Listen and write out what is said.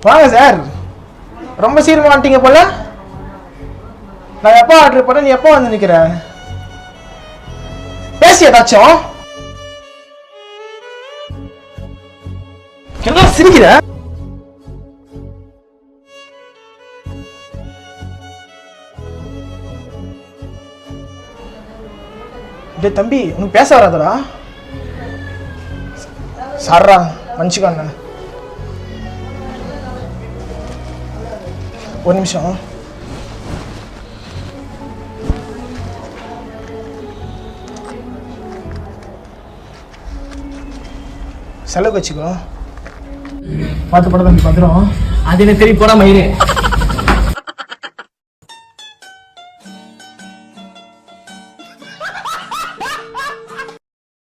வாங்க சார், ரொம்ப சீக்கிரமா வந்துட்டீங்க போல. நான் எப்போ ஆர்டர் பண்ண, நீ எப்போ வந்து நிக்கிற? பேசி ஏதாச்சும். என்ன சிரிக்கிற? டேய் தம்பி, உனக்கு பேச வராதடா. சாரா மன்னிச்சுக்கண்ண, ஒரு நிமிஷம். செலவு வச்சுக்கோ. பார்த்து படம் தம்பி, பத்திரம். அது என்ன தெரியும் போடாம இரு.